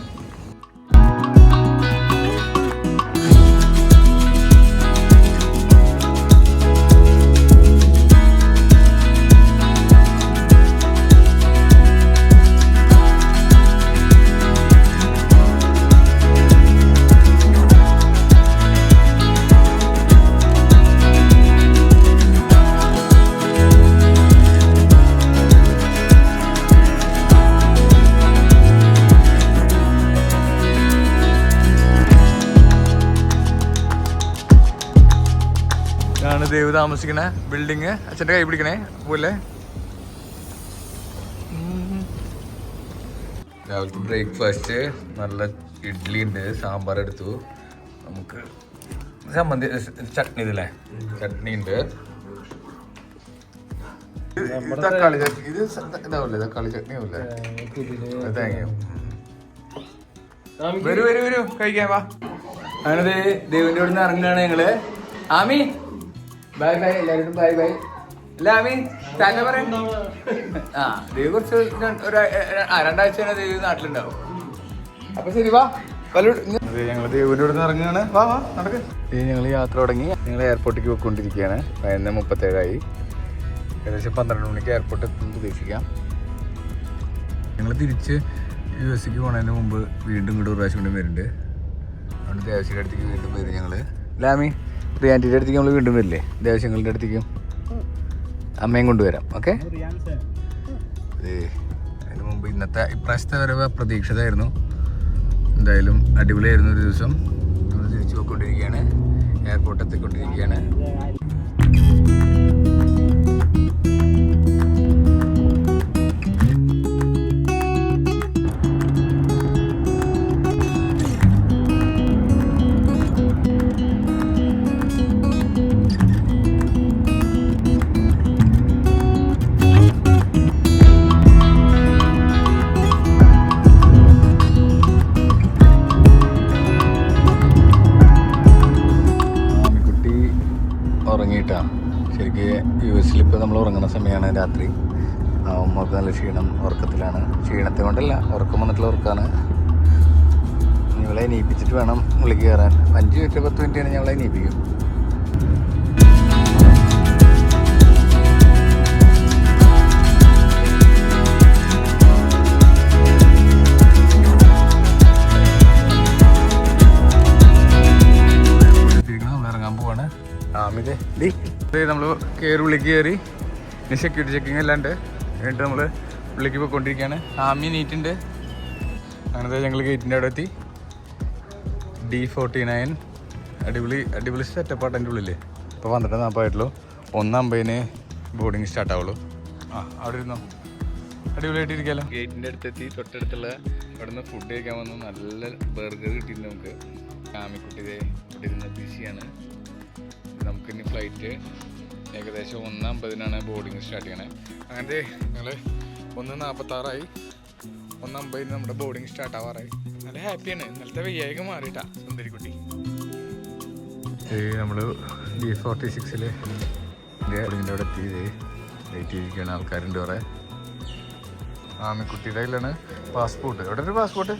ദേവ് താമസിക്കണ ബിൽഡിങ്. അച്ഛൻ്റെ കൈ പിടിക്കണേ പോലെ. രാവിലത്തെ ബ്രേക്ക്ഫാസ്റ്റ് നല്ല ഇഡ്ഡലി ഉണ്ട്, സാമ്പാർ എടുത്തു, നമുക്ക് ചമ്മന്തി ചട്നി ഇതല്ലേ, ചട്നി ഉണ്ട്, തക്കാളി ചട്നി. ഇത് ഇതാവല്ലേ തക്കാളി ചട്നി ആവല്ലേ, തേങ്ങയോ. വരൂ വരൂ വരൂ കഴിക്കാൻ വാ. അങ്ങനെ ദേവിൻ്റെ ഇവിടെ നിന്ന് ഇറങ്ങുകയാണ് ഞങ്ങള്. ആമി ബൈ ബൈ എല്ലാവരും ബൈ ബൈ. ആമി തന്നെ പറയാം. ദേവ് കുറച്ച് 2 ആഴ്ച ദേവ് നാട്ടിലുണ്ടാവും. അപ്പൊ ശരി വാ. ഞങ്ങൾ ദേവിൻ്റെ ഇവിടെ നിന്ന് ഇറങ്ങുകയാണ്. വാ വാ നടക്ക്. ഞങ്ങൾ യാത്ര തുടങ്ങി. ഞങ്ങൾ എയർപോർട്ടിലേക്ക് പോയിക്കൊണ്ടിരിക്കുകയാണ്. 11:37 ഏകദേശം 12 മണിക്ക് എയർപോർട്ട് എത്തും പ്രതീക്ഷിക്കാം. ഞങ്ങൾ തിരിച്ച് USA പോകുന്നതിന് മുമ്പ് വീണ്ടും ഇങ്ങോട്ട് ഒരു പ്രാവശ്യം കൂടി വരുന്നുണ്ട്. അതുകൊണ്ട് ദേവസ്വയുടെ അടുത്തേക്ക് വീണ്ടും വരും ഞങ്ങൾ. ലാമി റിയാൻറ്റിയുടെ അടുത്തേക്ക് നമ്മൾ വീണ്ടും വരില്ലേ, ദേവസ്വങ്ങളുടെ അടുത്തേക്കും അമ്മയും കൊണ്ടുവരാം. ഓക്കെ. അതിന് മുമ്പ് ഇപ്രാവശ്യത്തെ വരവ് അപ്രതീക്ഷിതമായിരുന്നു. എന്തായാലും അടിപൊളിയായിരുന്നു. ഒരു ദിവസം നമ്മൾ തിരിച്ചു പോയിക്കൊണ്ടിരിക്കുകയാണ്, എയർപോർട്ട് എത്തിക്കൊണ്ടിരിക്കുകയാണ്. ഇപ്പോൾ നമ്മൾ ഉറങ്ങുന്ന സമയമാണ് രാത്രി. നമുക്ക് നല്ല ഉറക്കത്തിലാണ്. ക്ഷീണത്തെ കൊണ്ടല്ല, ഉറക്കം വന്നിട്ടുള്ള ഉറക്കമാണ്. ഞങ്ങളെ എണീപ്പിച്ചിട്ട് വേണം ഉള്ളിൽ കയറാൻ. 5 മിനിറ്റ് 10 മിനിറ്റാണ് ഞങ്ങളെ എണീപ്പിക്കും. നമ്മൾ ഇറങ്ങാൻ പോവാണ്. നമ്മൾ ഉള്ളിലേക്ക് കയറി. ഇനി സെക്യൂരിറ്റി ചെക്കിങ് അല്ലാണ്ട് എന്നിട്ട് നമ്മൾ ഉള്ളിലേക്ക് പോയിക്കൊണ്ടിരിക്കുകയാണ്. ആമി നീറ്റുണ്ട്. അങ്ങനത്തെ ഞങ്ങൾ ഗേറ്റിൻ്റെ അവിടെ എത്തി. D49 അടിപൊളി സെറ്റപ്പാട്ട് എൻ്റെ ഉള്ളിൽ. ഇപ്പോൾ 12:40 1:50 ബോർഡിങ് സ്റ്റാർട്ട് ആവുള്ളൂ. അവിടെ ഇരുന്നോ, അടിപൊളിയായിട്ടിരിക്കാമല്ലോ. ഗേറ്റിൻ്റെ അടുത്തെത്തി. തൊട്ടടുത്തുള്ള അവിടെ നിന്ന് ഫുഡ് കഴിക്കാൻ വന്നു. നല്ല ബർഗർ കിട്ടിയിട്ടുണ്ട് നമുക്ക്. ആമിക്കുട്ടിയെ ഇവിടെ ഇരുന്ന് ബിസിയാണ്. നമുക്കിനി ഫ്ലൈറ്റ് ഏകദേശം 1:50 ബോർഡിങ് സ്റ്റാർട്ട് ചെയ്യണേ. അങ്ങനത്തെ ഞങ്ങൾ 1:46 1:50 നമ്മുടെ ബോർഡിങ് സ്റ്റാർട്ട് ആവാറായി. നല്ല ഹാപ്പിയാണ്. ഇന്നലത്തെ വയ്യായിക മാറിയിട്ടാ സുന്ദരിക്കുട്ടി. നമ്മൾ D46 ബോർഡിങ്ങിൻ്റെ അവിടെ എത്തി. വെയിറ്റ് ചെയ്തിരിക്കുകയാണ്. ആൾക്കാരുണ്ട് കുറേ. ആമിക്കുട്ടിയുടെ കയ്യിലാണ് പാസ്പോർട്ട്. എവിടെ ഒരു പാസ്പോർട്ട്?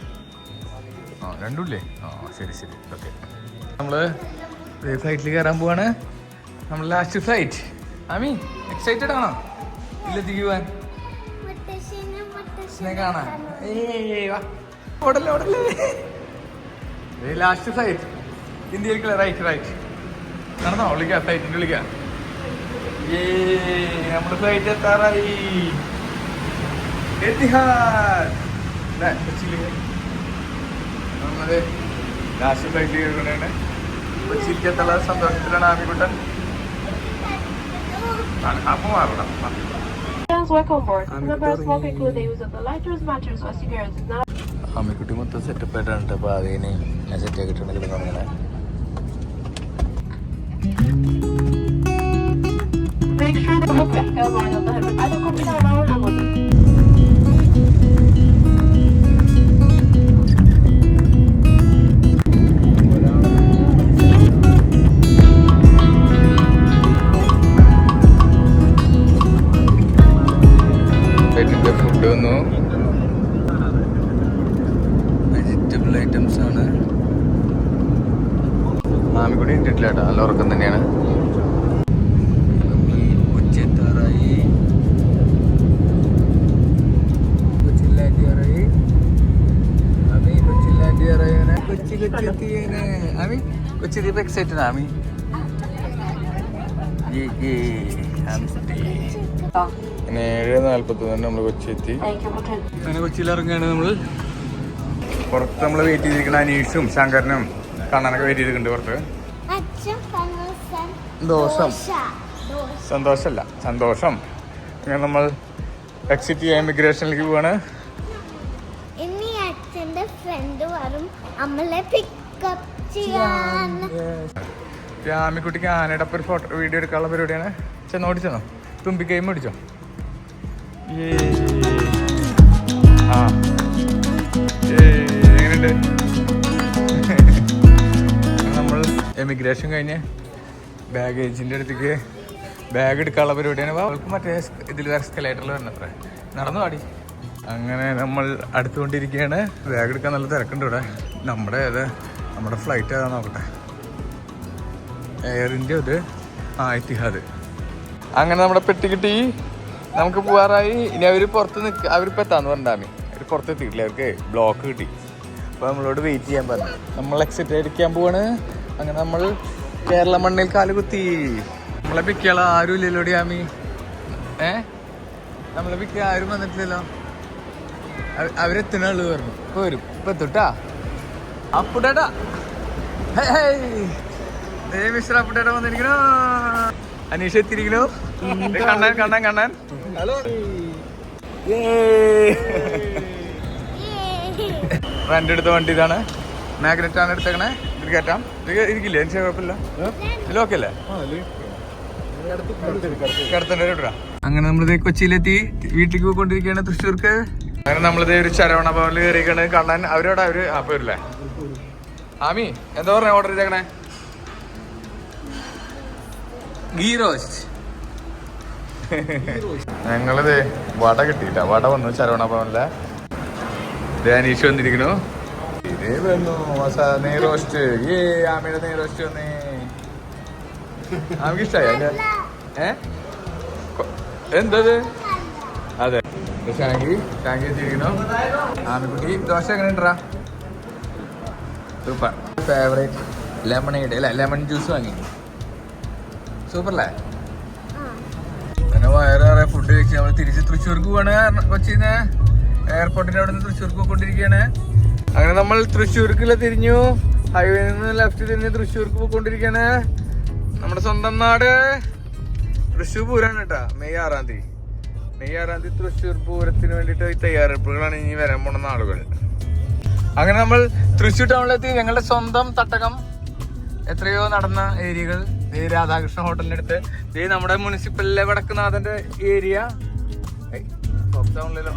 രണ്ടുമില്ലേ? ശരി ഓക്കെ. നമ്മൾ ഫ്ലൈറ്റിൽ കയറാൻ പോവാണ്. നമ്മൾ ലാസ്റ്റ് ഫ്ലൈറ്റ്. ആമി എക്സൈറ്റഡ് ആണോ ഇല്ലത്തേക്ക് പോവാൻ? കാണാൻ ഓടല്ലേ. ലാസ്റ്റ് ഫ്ലൈറ്റ് ഇന്ത്യയിലേക്കുള്ള. റൈറ്റ് നടന്നോ? വിളിക്കാം, ഫ്ലൈറ്റിൻ്റെ വിളിക്കാം. നമ്മൾ ഫ്ലൈറ്റ് എത്താറായി. നമ്മള് ലാസ്റ്റ് ഫ്ലൈറ്റ് കേൾക്കണേണ്. കൊച്ചിയിലേക്കെത്തുള്ള സന്തോഷത്തിലാണ് ആമിക്കുട്ടൻ. അപ്പം മാറണം. ആമിക്കുട്ടി മൊത്തം സെറ്റപ്പ് ആയിട്ടാണ് കേട്ടോ. അപ്പോൾ അതിന് ഞാൻ സെറ്റ് ആക്കിയിട്ടുണ്ട് കിടന്നങ്ങനെ. ആമിക്കൂടി ഇട്ടിട്ടില്ല കേട്ടോ, നല്ല ഉറക്കം തന്നെയാണ്. കൊച്ചെത്താറായി, കൊച്ചില്ലാറ്റിയാറായി, ആമി കൊച്ചില്ലാറ്റിയാറായി, കൊച്ചെത്തിയേനെ. ആമി കൊച്ചെത്തിയപ്പോ എക്സൈറ്റഡ് ആമി. പിന്നെ 7:41 നമ്മൾ കൊച്ചി എത്തി. അങ്ങനെ കൊച്ചിയിൽ ഇറങ്ങുകയാണ് നമ്മൾ. പുറത്ത് നമ്മൾ വെയിറ്റ് ചെയ്തിരിക്കുന്ന അനീഷും ശങ്കരനും കാണാനൊക്കെ വെയിറ്റ് ചെയ്തിട്ടുണ്ട് പുറത്ത്. സന്തോഷമല്ല, സന്തോഷം. അങ്ങനെ നമ്മൾ എക്സിറ്റ് ചെയ്യാൻ ഇമിഗ്രേഷനിലേക്ക് പോവാണ്. ആമിക്കുട്ടിക്ക് ആനയുടെ ഒരു ഫോട്ടോ വീഡിയോ എടുക്കാനുള്ള പരിപാടിയാണ്. ചെന്ന് ഓടിച്ചെന്നോ, തുമ്പിക്കൈമ ഓടിച്ചോ. ആ എങ്ങനെയുണ്ട്? നമ്മൾ എമിഗ്രേഷൻ കഴിഞ്ഞ് ബാഗേജിൻ്റെ അടുത്തേക്ക് ബാഗ് എടുക്കാനുള്ള പരിപാടിയാണ്. അവൾക്ക് മറ്റേ ഇതിൽ എസ്കലേറ്ററിൽ വരണത്ര നടന്നു പാടി. അങ്ങനെ നമ്മൾ അടുത്തുകൊണ്ടിരിക്കുകയാണ്. ബാഗ് എടുക്കാൻ നല്ല തിരക്കുണ്ട് ഇവിടെ. നമ്മുടെ ഫ്ലൈറ്റ് ഏതാ നോക്കട്ടെ. എയർ ഇന്ത്യ ഇത്, ഇത്തിഹാദ്. അങ്ങനെ നമ്മുടെ പെട്ടി കിട്ടി, നമുക്ക് പോകാറായി. ഇനി അവർ പുറത്ത് അവരിപ്പോൾ എത്താന്ന് പറഞ്ഞാമി. അവർ പുറത്ത് എത്തിയിട്ടില്ല, അവർക്ക് ബ്ലോക്ക് കിട്ടി. അപ്പോൾ നമ്മളോട് വെയിറ്റ് ചെയ്യാൻ പറഞ്ഞു. നമ്മൾ എക്സിറ്റ് അടിക്കാൻ പോവാണ്. അങ്ങനെ നമ്മൾ കേരള മണ്ണിൽ കാല് കുത്തി. നമ്മളെ പിക്കാളെ ആരും ഇല്ലല്ലോടി ആമി. നമ്മളെ പിക്ക ആരും വന്നിട്ടില്ലല്ലോ. അവരെത്തുന്നുള്ളൂ പറഞ്ഞു. ഇപ്പോൾ വരും, ഇപ്പം എത്തുട്ടാ. അപ്പുട്ടേട്ടാ, മിസ്റ്റർ അപ്പുട്ടേട്ടാ വന്നിരിക്കണോ? അനീഷ് എത്തിയിരിക്കണോ? കണ്ണാൻ ഹലോ. റെന്റ് എടുത്ത വണ്ടി ഇതാണ്. മാഗ്നറ്റ് ആണ് എടുത്തേക്കണേ. ഇത് കയറ്റാം, ഇരിക്കില്ലേ? എനിക്ക് കുഴപ്പമില്ല. ഇതിൽ ഓക്കെ അല്ലേ? കിടത്തേണ്ട. അങ്ങനെ നമ്മളിത് കൊച്ചിയിലെത്തി, വീട്ടിലേക്ക് പോയിക്കൊണ്ടിരിക്കുകയാണ്, തൃശ്ശൂർക്ക്. അങ്ങനെ നമ്മളിത് ഒരു ശരവണ ഭവനിൽ കയറിയിരിക്കുകയാണ്. കണ്ണാൻ അവരോട് പോരില്ലേ? ആമി എന്താ പറഞ്ഞ ഓർഡർ ചെയ്തേക്കണേ? ഗീ റോസ്റ്റ്. ഞങ്ങളിത് വട കിട്ടിയില്ല. വട വന്നു ശരവണ ഭവനിലെ. അനീഷ് വന്നിരിക്കണു. ഇതേ വന്നു നെയ് റോസ്റ്റ്. ആമിയുടെ നെയ് റോസ്റ്റ് വന്നേ. ആമിക്ക് ഇഷ്ടായി? എന്തത്? അതെ, ഷാങ്കി എത്തിയിരിക്കണു. ആമിക്കുട്ടി ദോശ എങ്ങനെ ഉണ്ടാ? സൂപ്പർ. ഫേവറേറ്റ് ലെമണേഡ് അല്ല, ലെമൺ ജ്യൂസ് വാങ്ങി. സൂപ്പറല്ലേ? അങ്ങനെ വയറേറെ ഫുഡ് കഴിച്ച് നമ്മൾ തിരിച്ച് തൃശ്ശൂർക്ക് പോവാണ്. കൊച്ചിന്ന് എയർപോർട്ടിന്റെ അവിടെ നിന്ന് തൃശ്ശൂർക്ക് പോയിക്കൊണ്ടിരിക്കുകയാണ്. അങ്ങനെ നമ്മൾ തൃശ്ശൂർക്കുള്ള തിരിഞ്ഞു. ഹൈവേ നിന്ന് ലെഫ്റ്റ് തിരിഞ്ഞ് തൃശ്ശൂർക്ക് പോയിക്കൊണ്ടിരിക്കുകയാണ്. നമ്മുടെ സ്വന്തം നാട് തൃശ്ശൂർ പൂരാണ് കേട്ടാ. മെയ് 6 തീയതി തൃശ്ശൂർ പൂരത്തിന് വേണ്ടിയിട്ട് തയ്യാറെടുപ്പുകളാണ് ഇനി വരാൻ പോണ നാളുകൾ. അങ്ങനെ നമ്മൾ തൃശ്ശൂർ ടൗണിലെത്തി. ഞങ്ങളുടെ സ്വന്തം തട്ടകം. എത്രയോ നടന്ന ഏരിയകൾ. രാധാകൃഷ്ണ ഹോട്ടലിന്റെ അടുത്ത് നമ്മുടെ മുനിസിപ്പലിലെ വടക്കുനാഥന്റെ ഏരിയ. ടൗണിലോ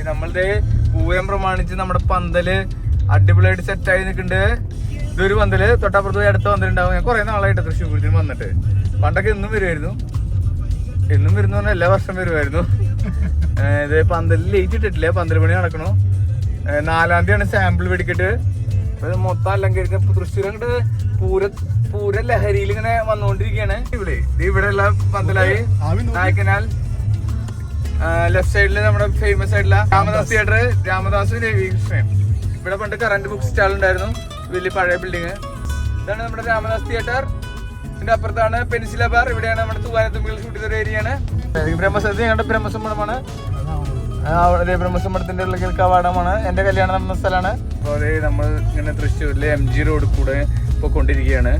നമ്മളുടെ പൂരം പ്രമാണിച്ച് നമ്മുടെ പന്തല് അടിപൊളിയായിട്ട് സെറ്റായി നിൽക്കുന്നുണ്ട്. ഇതൊരു പന്തല്, തൊട്ടപ്പുറത്ത് അടുത്ത പന്തലുണ്ടാവും. ഞാൻ കുറെ നാളായിട്ട് തൃശ്ശൂർ പൂരത്തിന് വന്നിട്ട്. പണ്ടൊക്കെ എന്നും വരുമായിരുന്നു പറഞ്ഞാൽ എല്ലാ വർഷം വരുമായിരുന്നു. ഇത് പന്തലിൽ ലേറ്റ് ഇട്ടിട്ടില്ല, പന്തൽ പണി നടക്കണു. 4-ാം തീയതിയാണ് സാമ്പിൾ വെടിക്കെട്ട്. മൊത്തം അലങ്കരിച്ച തൃശ്ശൂർ അങ്ങോട്ട് പൂര ലഹരിയിൽ ഇങ്ങനെ വന്നുകൊണ്ടിരിക്കുകയാണ്. ഇവിടെ എല്ലാം പന്തലായി. നായക്കനാൽ ലെഫ്റ്റ് സൈഡില് നമ്മുടെ ഫേമസ് ആയിട്ടുള്ള രാമദാസ് തിയേറ്റർ, രാമദാസും രവികൃഷ്ണൻ. ഇവിടെ പണ്ട് കറന്റ് ബുക്ക് സ്റ്റാൾ ഉണ്ടായിരുന്നു, വലിയ പഴയ ബിൽഡിങ്. ഇതാണ് നമ്മുടെ രാമദാസ് തിയേറ്റർ. ഇതിന്റെ അപ്പുറത്താണ് പെൻസില ബാർ. ഇവിടെയാണ് നമ്മുടെ തൂവാനത്തുമ്പിൽ ഷൂട്ട് ചെയ്ത ഏരിയയാണ്. ബ്രഹ്മസദി ഞങ്ങളുടെ ബ്രഹ്മസമ്മടമാണ്. ബ്രഹ്മസമ്മടത്തിന്റെ ഉള്ളിൽ കവാടമാണ്. എന്റെ കല്യാണം നടന്ന സ്ഥലമാണ്. അപ്പോൾ നമ്മൾ ഇങ്ങനെ തൃശ്ശൂരിലെ MG റോഡ് കൂടെ പോയിക്കൊണ്ടിരിക്കുകയാണ്.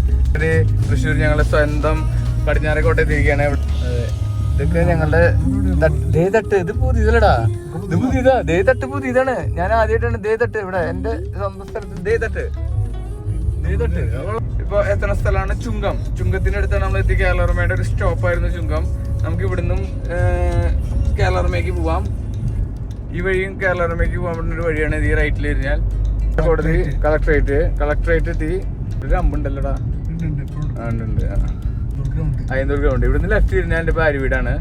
തൃശ്ശൂർ ഞങ്ങളുടെ സ്വന്തം പടിഞ്ഞാറേക്കോട്ടെത്തിരിക്കുകയാണ്. ഇതൊക്കെ ഞങ്ങളുടെ തട്ട്. ഇത് പുതിയതല്ലടാ, ഇത് പുതിയതാ. തട്ട് പുതിയതാണ്. ഞാൻ ആദ്യമായിട്ടാണ് തട്ട് ഇവിടെ എന്റെ സ്വന്തം സ്ഥലത്ത് തട്ട്. ഇപ്പൊ എത്തുന്ന സ്ഥലമാണ് ചുങ്കം. ചുങ്കത്തിന്റെ അടുത്താണ് നമ്മൾ എത്തി. കേരളോർമയുടെ ഒരു സ്റ്റോപ്പായിരുന്നു ചുങ്കം. നമുക്ക് ഇവിടുന്നും കേരളോർമയ്ക്ക് പോവാം. ഈ വഴിയും കേരളോർമയ്ക്ക് പോകാൻ പറ്റുന്ന ഒരു വഴിയാണ്. ഈ റൈറ്റിൽ കഴിഞ്ഞാൽ കോടതി, കളക്ടറേറ്റ് എത്തി. ഒരു അമ്പുണ്ടല്ലോടാ. ഉണ്ട്. അയ്യന്തൂർ ഗ്രൗണ്ട്. ഇവിടുന്ന് ലെഫ്റ്റ് തിരിഞ്ഞാൽ എന്റെ ഭാര്യ വീടാണ്.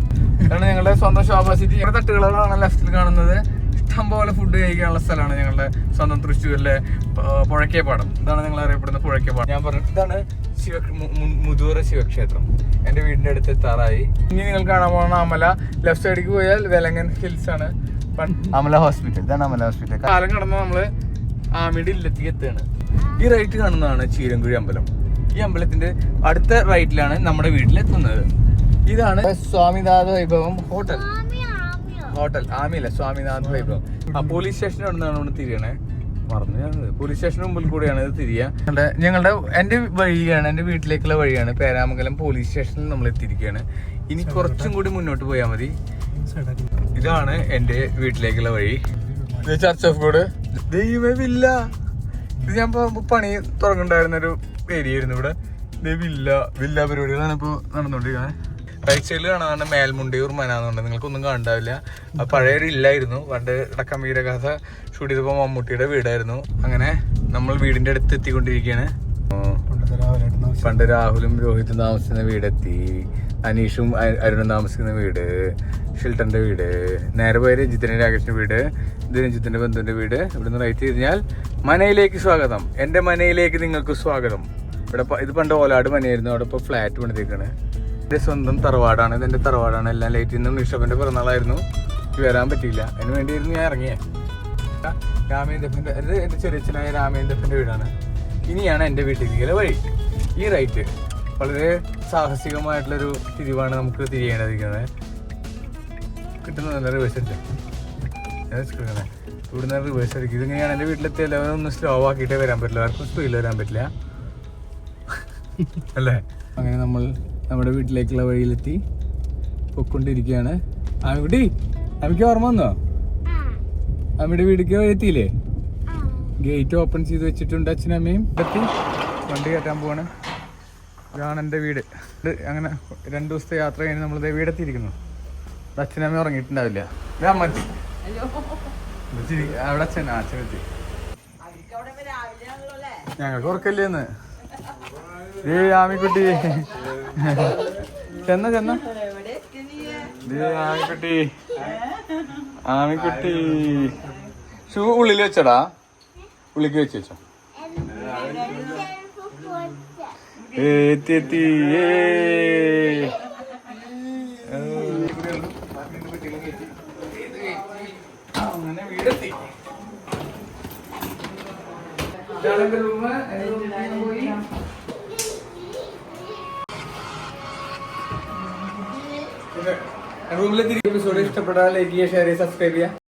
ഇതാണ് ഞങ്ങളുടെ സ്വന്തം ശോഭ സിറ്റി. ഞങ്ങളുടെ തട്ടുകളാണ് ലെഫ്റ്റിൽ കാണുന്നത്. ഇഷ്ടം പോലെ ഫുഡ് കഴിക്കാനുള്ള സ്ഥലമാണ് ഞങ്ങളുടെ സ്വന്തം തൃശ്ശൂരിലെ പുഴക്കേപ്പാടം. ഇതാണ് ഞങ്ങൾ അറിയപ്പെടുന്ന പുഴക്കേപ്പാടം. ഞാൻ പറഞ്ഞു ഇതാണ് മുതുവറ ശിവക്ഷേത്രം. എൻ്റെ വീടിൻ്റെ അടുത്ത് എത്താറായി. ഇനി നിങ്ങൾ കാണാൻ പോകുന്ന അമല. ലെഫ്റ്റ് സൈഡിലേക്ക് പോയാൽ വെലങ്ങൻ ഹിൽസ് ആണ് അമല ഹോസ്പിറ്റൽ. ഇതാണ് അമല ഹോസ്പിറ്റൽ. കാലം കടന്ന് നമ്മള് ആമിയുടെ ഇല്ലത്തേക്ക് എത്തുകയാണ്. ഈ റൈറ്റ് കാണുന്നതാണ് ചീരൻകുഴി അമ്പലം. ഈ അമ്പലത്തിന്റെ അടുത്ത റൈറ്റിലാണ് നമ്മുടെ വീട്ടിലെത്തുന്നത്. ഇതാണ് സ്വാമിനാഥ വൈഭവം ഹോട്ടൽ. ആമിയല്ല, സ്വാമിനാഥ വൈഭവം. പോലീസ് സ്റ്റേഷൻ അവിടെ നിന്നാണ് തിരിയണേ. മറന്നു, പോലീസ് സ്റ്റേഷന് മുമ്പിൽ കൂടെയാണ് ഇത് തിരിയുക. ഞങ്ങളുടെ എൻ്റെ വഴിയാണ്, എൻ്റെ വീട്ടിലേക്കുള്ള വഴിയാണ്. പേരാമംഗലം പോലീസ് സ്റ്റേഷനിൽ നമ്മൾ എത്തിയിരിക്കുകയാണ്. ഇനി കുറച്ചും കൂടി മുന്നോട്ട് പോയാൽ മതി. ഇതാണ് എൻ്റെ വീട്ടിലേക്കുള്ള വഴി. ചർച്ച് ഓഫ് ഗോഡ് ദൈവമില്ല. ഇത് ഞാൻ പണി തുടങ്ങുണ്ടായിരുന്നൊരു ഏരിയ ആയിരുന്നു ഇവിടെ. വില്ല പരിപാടികളാണ് ഇപ്പോൾ നടന്നുകൊണ്ടിരിക്കുന്നത്. റൈറ്റ് സൈഡിൽ കാണാൻ മേൽമുണ്ടിയൂർ മനാന്നുണ്ട്. നിങ്ങൾക്കൊന്നും കാണണ്ടാവില്ല. അത് പഴയൊരു ഇല്ലായിരുന്നു. പണ്ട് ഇടക്കം വീരഗാഥ ഷൂട്ട് ചെയ്തപ്പോൾ മമ്മൂട്ടിയുടെ വീടായിരുന്നു. അങ്ങനെ നമ്മൾ വീടിന്റെ അടുത്ത് എത്തിക്കൊണ്ടിരിക്കുകയാണ്. പണ്ട് രാഹുലും രോഹിത്തും താമസിക്കുന്ന വീടെത്തി. അനീഷും അരുണും താമസിക്കുന്ന വീട്, ഷിൽട്ടന്റെ വീട്. നേരെ പോയ രഞ്ജിത്തിന്റെ രാകേഷിന്റെ വീട്, ഇത് രഞ്ജിത്തിന്റെ ബന്ധുവിന്റെ വീട്. ഇവിടുന്ന് റൈറ്റ് തിരിഞ്ഞാൽ മനയിലേക്ക് സ്വാഗതം. എന്റെ മനയിലേക്ക് നിങ്ങൾക്ക് സ്വാഗതം. ഇവിടെ ഇത് പണ്ട് ഓലാട് മനയായിരുന്നു. അവിടെ ഇപ്പോൾ ഫ്ലാറ്റ് പണിതേക്കാണ്. എന്റെ സ്വന്തം തറവാടാണ്. ഇതെന്റെ തറവാടാണ്. എല്ലാം ലേറ്റ് ഇന്നും ഋഷഭന്റെ പിറന്നാളായിരുന്നു. വരാൻ പറ്റിയില്ല. അതിന് വേണ്ടിയായിരുന്നു ഞാൻ ഇറങ്ങിയേ. രാമേന്ദ്രന്റെ ഇത് എന്റെ ചെറിയച്ഛനായ രാമേന്ദ്രന്റെ വീടാണ്. ഇനിയാണ് എൻ്റെ വീട്ടിലേക്കുള്ള വഴി. ഈ റൈറ്റ് വളരെ സാഹസികമായിട്ടുള്ളൊരു തിരിവാണ് നമുക്ക് തിരിയേണ്ടതിരിക്കുന്നത്. കിട്ടുന്നതല്ല റിവേഴ്സ് അടിച്ചത്. ഇവിടുന്ന് റിവേഴ്സ് അടിക്കും. ഇതിങ്ങനെയാണ് എൻ്റെ വീട്ടിലെത്തി. എല്ലാവരും ഒന്ന് സ്ലോ ആക്കിയിട്ടേ വരാൻ പറ്റില്ല. ആർക്കും സ്പീഡിൽ വരാൻ പറ്റില്ല അല്ലേ? അങ്ങനെ നമ്മൾ നമ്മുടെ വീട്ടിലേക്കുള്ള വഴിയിലെത്തി പൊക്കൊണ്ടിരിക്കുകയാണ്. ആമിക്കുട്ടി, ആമിക്ക് ഓർമ്മ വന്നോ? അമ്മയുടെ വീടിക്ക് വഴി എത്തിയില്ലേ? ഗേറ്റ് ഓപ്പൺ ചെയ്ത് വെച്ചിട്ടുണ്ട്. അച്ഛനമ്മയും എത്തി വണ്ടി കയറ്റാൻ പോവാണ്. ഇതാണ് എൻ്റെ വീട്. അങ്ങനെ 2 ദിവസത്തെ യാത്ര കഴിഞ്ഞ് നമ്മളിത് വീടെത്തിയിരിക്കുന്നു. അച്ഛനമ്മ ഉറങ്ങിയിട്ടുണ്ടാവില്ല. അമ്മത്തി അവിടെ അച്ഛനെത്തി. ഞങ്ങൾക്ക് ഉറക്കല്ലേന്ന്. ആമിക്കുട്ടി ചെന്ന ആമിക്കുട്ടി ഷൂ ഉള്ളിൽ വെച്ചടാ. ഉള്ളിക്ക് വെച്ചോ. എത്തി അങ്ങനെ വീടെത്തി. റൂമിലെത്തി. എപ്പിസോഡ് ഇഷ്ടപ്പെട്ടാൽ ലൈക്ക് ചെയ്യുക, ഷെയർ ചെയ്യുക, സബ്സ്ക്രൈബ് ചെയ്യുക.